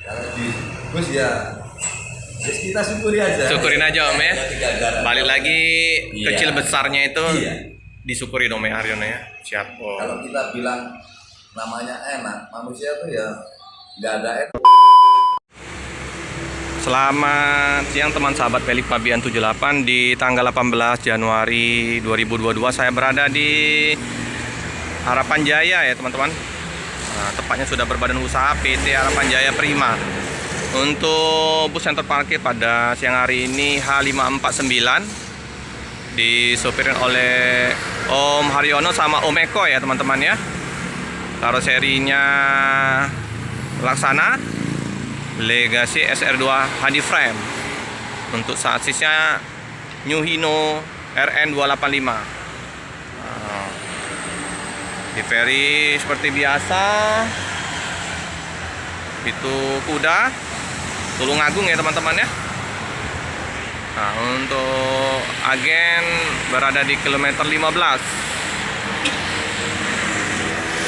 Kalau di bus ya kita syukuri aja. Syukurin aja Om ya. Balik lagi Iya. kecil besarnya itu Iya. disyukuri dong ya Aryono ya. Siap. Oh. Kalau kita bilang namanya enak, manusia tuh ya nggak ada enak. Selamat siang teman sahabat Pelik Pabian 78. Di tanggal 18 Januari 2022 saya berada di Harapan Jaya ya teman-teman. Nah, tepatnya sudah berbadan usaha PT Harapan Jaya Prima. Untuk bus center parkir pada siang hari ini H549 disopirin oleh Om Haryono sama Om Eko ya teman-teman ya. Karoserinya Laksana Legacy SR2 HD frame. Untuk sassisnya New Hino RN285. Di ferry seperti biasa. Itu kuda Tulungagung ya teman-teman ya. Nah, untuk agen berada di kilometer 15.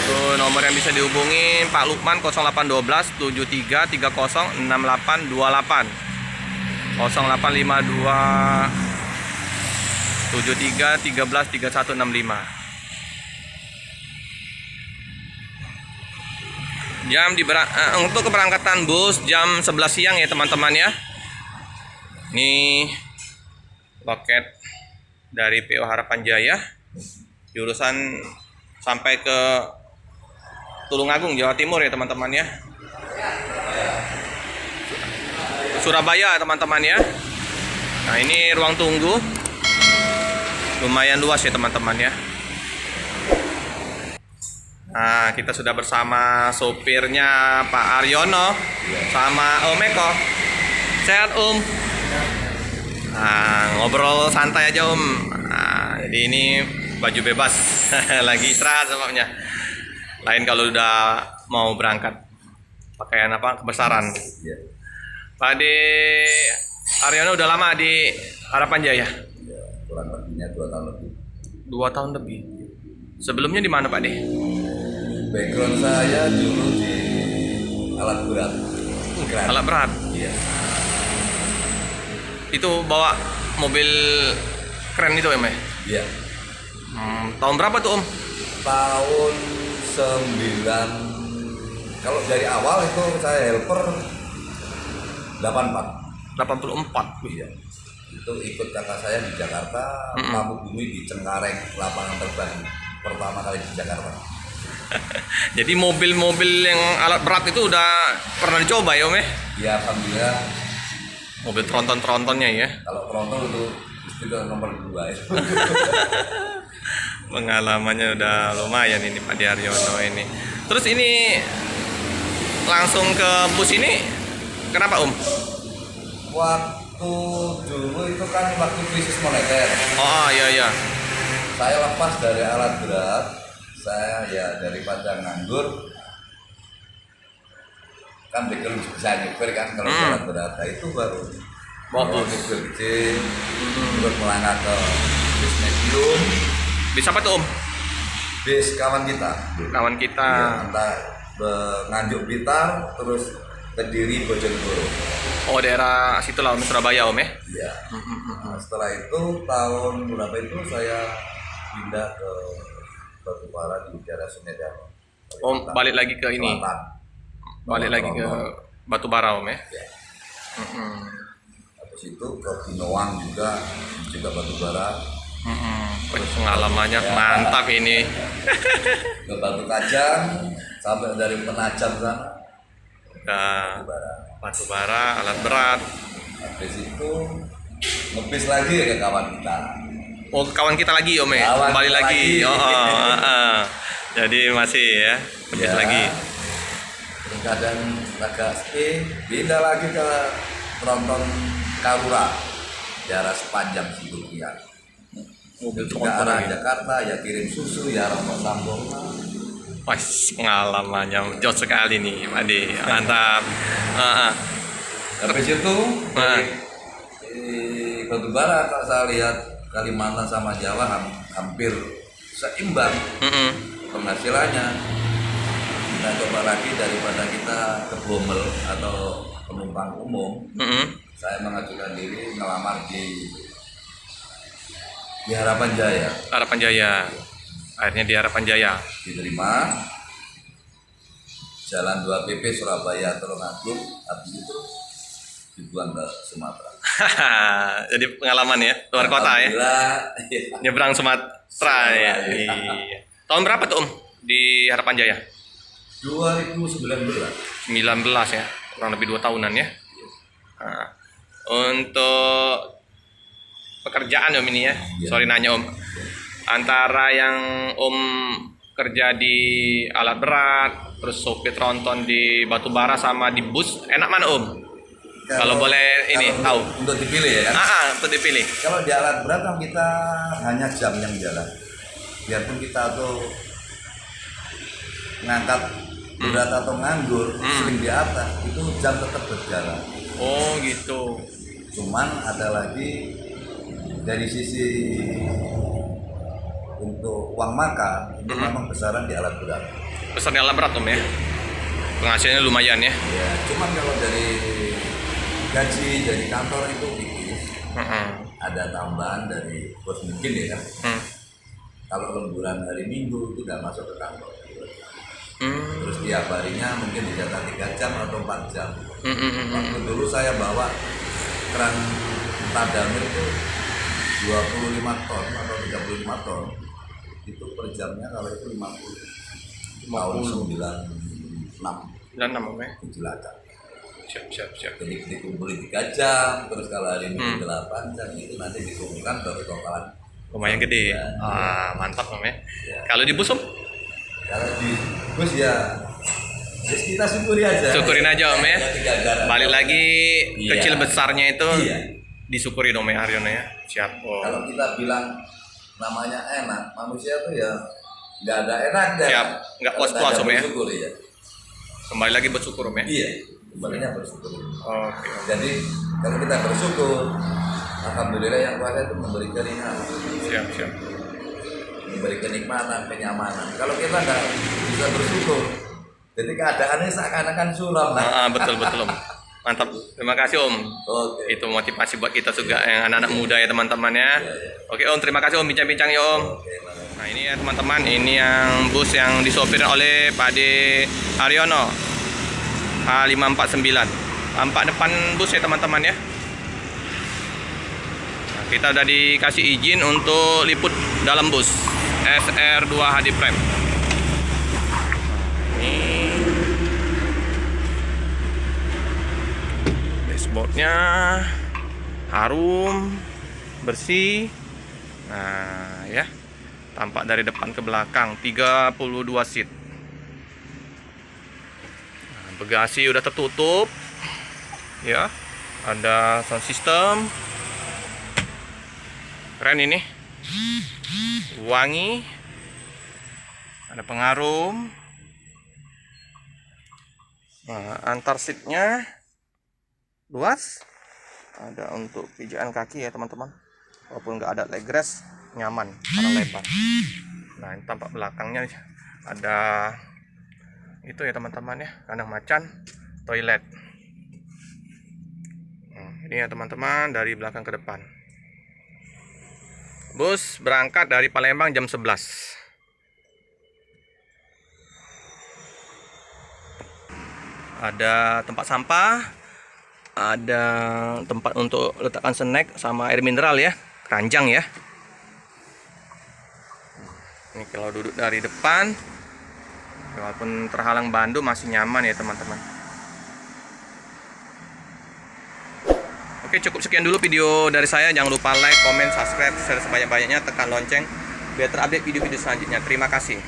Tuh, nomor yang bisa dihubungi Pak Lukman 0812 73 30 68 28 0852 73 13 3165. Untuk keberangkatan bus jam 11 siang ya teman-teman ya. Ini loket dari PO Harapan Jaya jurusan sampai ke Tulungagung Jawa Timur ya teman-teman ya. Surabaya teman-teman ya. Nah, ini ruang tunggu lumayan luas ya teman-teman ya. Nah, kita sudah bersama sopirnya Pak Aryono sama Om Eko. Sehat Om? Nah, ngobrol santai aja Om. Nah, jadi ini baju bebas lagi istirahat sebabnya. Lain kalau udah mau berangkat pakaian apa kebesaran. Ya. Pak De Aryono udah lama di Harapan Jaya? Ya, kurang lebihnya 2 tahun lebih. 2 tahun lebih. Sebelumnya di mana Pak De? Background saya dulu di alat berat. Keren. Alat berat. Iya. Itu bawa mobil keren itu Om ya? Iya. Tahun berapa tuh Om? Tahun 9. Kalau dari awal itu saya helper 84. 84. Iya. Itu ikut kakak saya di Jakarta, mampu bumi di Cengkareng, lapangan terbang pertama kali di Jakarta. Jadi mobil-mobil yang alat berat itu udah pernah dicoba ya Om ya? Ya alhamdulillah. Mobil tronton-trontonnya ya. Kalau tronton itu itu nomor 2 ya. Pengalamannya udah lumayan ini Pak De Aryono ini. Terus ini langsung ke bus ini kenapa Om? Waktu dulu itu kan waktu krisis moneter. Oh iya iya. Saya lepas dari alat berat. Saya ya daripada nganggur kan bekel bisa nyuper kan kalau alat berat. Nah, itu baru Bagus. kecil terus melangkah ke bis medium. Bisa apa tuh Om? Bis kawan kita. Kawan kita. Ya, entah Nganjuk Blitar terus Kediri Bojonegoro. Oh daerah situ lah Om, Surabaya Om ya? Iya. Nah, setelah itu tahun berapa itu saya pindah ke Batubara di daerah Sumedang. Om balik lagi ke ini. Selatan. Balik lagi ke Batubara Om ya? Ya. Habis itu ke Binoang juga Batubara. Pengalamannya mantap ini. Ke Batu Kajang sampai dari Penajam sana. Nah, Batubara. Batubara alat berat. Habis itu ngebis lagi ke kawan kita. Oh kawan kita lagi Om ya? Kawan Kembali kita lagi. lagi. Jadi masih ya, ngebis Ya. lagi. Kadang agak pindah lagi ke tronton Karura, jarak sepanjang Sidokia. Mobil Juga tronton arah lagi. Jakarta ya kirim susu ya rombong sambung. Wah, pengalamannya jauh sekali nih Pak De. Mantap. Habis itu Nah. di Batubara kalau saya lihat Kalimantan sama Jawa hampir seimbang penghasilannya. kita coba lagi daripada kita kebomel atau penumpang umum. Saya mengajukan diri ngelamar di Harapan Jaya. Harapan Jaya. Akhirnya di Harapan Jaya. Diterima. Jalan 2 PP Surabaya Tulungagung, habis itu dibuang ke Sumatera. Jadi pengalaman ya, luar kota ya. Iya. Nyebrang Sumatera ya. Iya. Tahun berapa tuh Om di Harapan Jaya? 2019. 19 ya, kurang lebih 2 tahunan ya. Nah, untuk pekerjaan Om ini ya, sorry nanya Om. Antara yang Om kerja di alat berat, terus sopir tronton di batubara sama di bus, enak mana Om? Kalau boleh ini tahu. Untuk dipilih ya. Untuk dipilih. Kalau di alat berat kan kita hanya jam yang jalan. Biarpun kita tuh ngangkat berat atau nganggur, sering di atas, itu jam tetap berjalan. Oh gitu. Cuman ada lagi dari sisi untuk uang makan itu memang besaran di alat berat. Besar di alat berat Om ya. Penghasilannya lumayan ya. Ya, cuman kalau dari gaji dari kantor itu tipis. Ada tambahan dari bos mungkin ya kan. Kalau lemburan hari Minggu itu udah masuk ke kantor. Terus tiap harinya mungkin dijatah 3 jam atau 4 jam. Waktu dulu saya bawa keran Tadamir itu 25 ton atau 35 ton. Itu per jamnya kalau itu 50. Tahun 96. 96 Om ya. Cilacap. Siap. Jadi dikumpulin 3 jam, terus kalau hari ini 8 jam itu nanti dikumpulkan baru totalan. Lumayan gede. Mantap Om ya. Kalau di bus Om? Kalau di bus ya kita syukuri aja. Syukurin aja Om ya. Balik lagi kecil besarnya itu disyukuri Om ya Haryono ya. Siap. Kalau kita bilang namanya enak, manusia tuh ya nggak ada enaknya. Siap. Nggak puas-puas Om ya. Bersyukur ya. Kembali lagi bersyukur Om ya. Iya. Kembalinya bersyukur. Oke. Jadi kalau kita bersyukur, alhamdulillah yang kuasa itu memberi keringanan. Siap. Memberi kenikmatan, kenyamanan. Kalau kita nggak bisa bersyukur, jadi keadaannya seakan-akan suram. Betul Om. Mantap. Terima kasih Om. Oke. Itu motivasi buat kita juga yang anak-anak muda ya teman-teman ya. Oke Om, terima kasih Om bincang-bincangnya Om. Nah ini ya teman-teman, ini yang bus yang disopir oleh Pak Ade Haryono A549. Tampak depan bus ya teman-teman ya. Nah, kita udah dikasih izin untuk liput dalam bus SR2 HD Prime. Ini dashboardnya harum, bersih. Nah ya, tampak dari depan ke belakang 32 seat. Nah, bagasi udah tertutup ya, ada sound system keren ini, wangi, ada pengarum. Nah, antar seatnya luas, ada untuk pijaan kaki ya teman-teman, walaupun nggak ada leg rest, nyaman karena lebar. Nah ini tampak belakangnya ada itu ya teman-teman ya, kandang macan, toilet. Ini ya teman-teman dari belakang ke depan. Bus berangkat dari Palembang jam 11. Ada tempat sampah, ada tempat untuk letakkan snack sama air mineral ya, keranjang ya. Ini kalau duduk dari depan, walaupun terhalang bandu masih nyaman ya teman-teman. Oke, cukup sekian dulu video dari saya. Jangan lupa like, comment, subscribe, share sebanyak-banyaknya, tekan lonceng biar terupdate video-video selanjutnya. Terima kasih.